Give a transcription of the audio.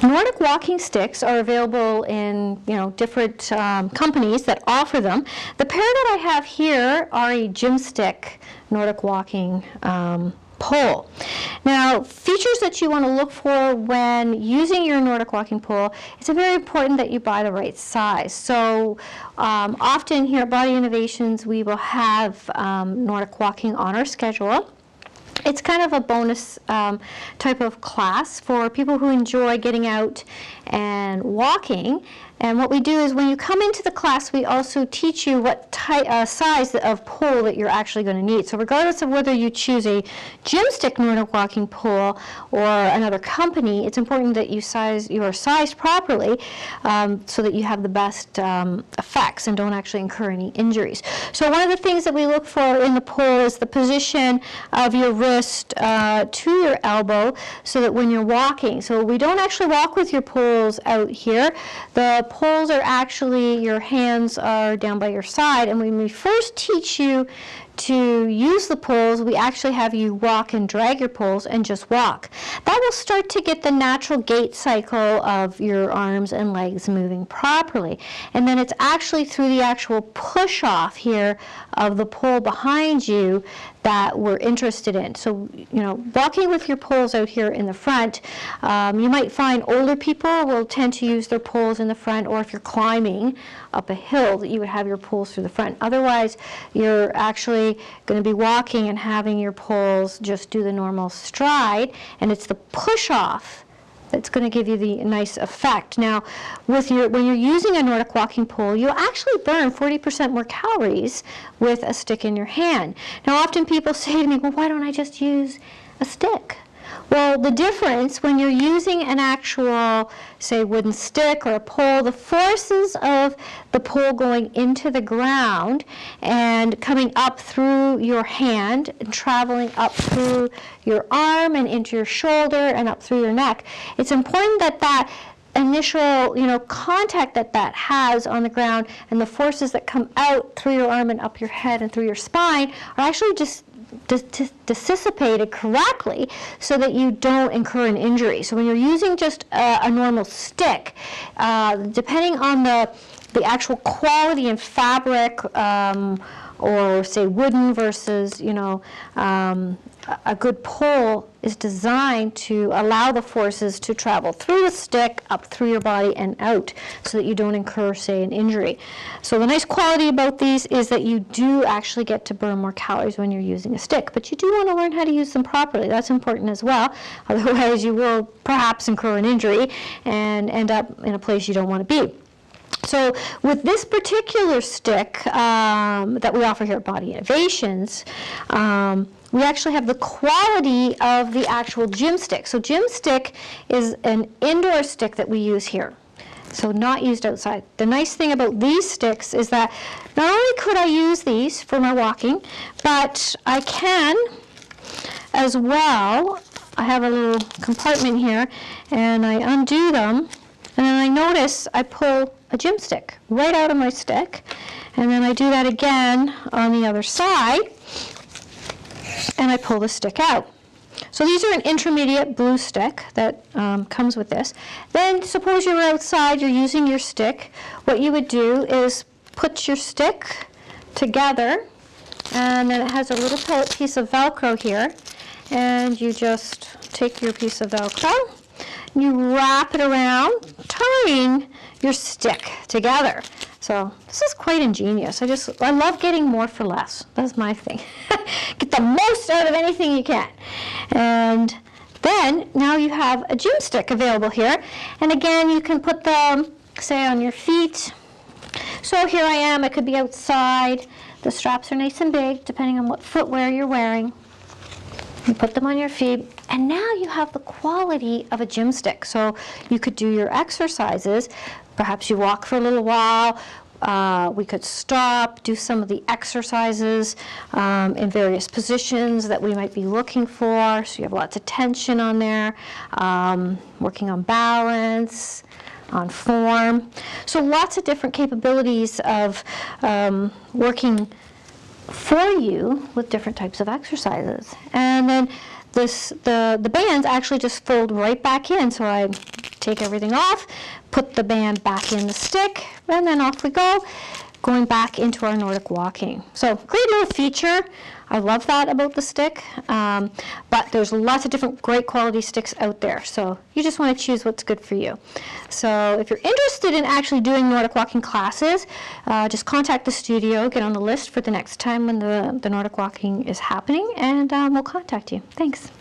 Nordic walking sticks are available in different companies that offer them. The pair that I have here are a GymStick Nordic walking pole. Now, features that you want to look for when using your Nordic walking pole, it's very important that you buy the right size. So often here at Body Innovations, we will have Nordic walking on our schedule. It's kind of a bonus type of class for people who enjoy getting out and walking. And what we do is when you come into the class, we also teach you what size of pole that you're actually going to need. So regardless of whether you choose a GymStick Nordic walking pole or another company, it's important that you are sized properly so that you have the best effects and don't actually incur any injuries. So one of the things that we look for in the pole is the position of your wrist to your elbow so that when you're walking, so we don't actually walk with your poles out here. The poles are actually, your hands are down by your side, and when we first teach you to use the poles, we actually have you walk and drag your poles and just walk. That will start to get the natural gait cycle of your arms and legs moving properly. And then it's actually through the actual push off here of the pole behind you that we're interested in. So, walking with your poles out here in the front, you might find older people will tend to use their poles in the front, or if you're climbing up a hill, that you would have your poles through the front. Otherwise, you're actually going to be walking and having your poles just do the normal stride, and it's the push off that's going to give you the nice effect. Now, when you're using a Nordic walking pole, you'll actually burn 40% more calories with a stick in your hand. Now, often people say to me, well, why don't I just use a stick? Well, the difference when you're using an actual, say, wooden stick or a pole, the forces of the pole going into the ground and coming up through your hand and traveling up through your arm and into your shoulder and up through your neck, it's important that that initial, contact that has on the ground and the forces that come out through your arm and up your head and through your spine are actually just dissipated correctly so that you don't incur an injury. So when you're using just a normal stick, depending on the actual quality and fabric, or say wooden versus a good pole is designed to allow the forces to travel through the stick, up through your body, and out so that you don't incur, say, an injury. So the nice quality about these is that you do actually get to burn more calories when you're using a stick, but you do want to learn how to use them properly. That's important as well. Otherwise, you will perhaps incur an injury and end up in a place you don't want to be. So with this particular stick that we offer here at Body Innovations, we actually have the quality of the actual GymStick. So GymStick is an indoor stick that we use here, so not used outside. The nice thing about these sticks is that not only could I use these for my walking, but I can as well. I have a little compartment here, and I undo them, and then I notice I pull a GymStick right out of my stick, and then I do that again on the other side, and I pull the stick out. So these are an intermediate blue stick that comes with this. Then suppose you're outside, you're using your stick. What you would do is put your stick together, and then it has a little piece of Velcro here, and you just take your piece of Velcro, you wrap it around, tying your stick together. So this is quite ingenious. I love getting more for less. That's my thing. Get the most out of anything you can. And then now you have a GymStick available here. And again, you can put them, say, on your feet. So here I am. I could be outside. The straps are nice and big, depending on what footwear you're wearing. You put them on your feet, and now you have the quality of a GymStick. So you could do your exercises. Perhaps you walk for a little while. We could stop, do some of the exercises in various positions that we might be looking for. So you have lots of tension on there, working on balance, on form. So lots of different capabilities of working for you with different types of exercises. And then the bands actually just fold right back in. So I take everything off, put the band back in the stick, and then off we go, going back into our Nordic walking. So great little feature. I love that about the stick, but there's lots of different great quality sticks out there, so you just want to choose what's good for you. So if you're interested in actually doing Nordic walking classes, just contact the studio, get on the list for the next time when the Nordic walking is happening, and we'll contact you. Thanks.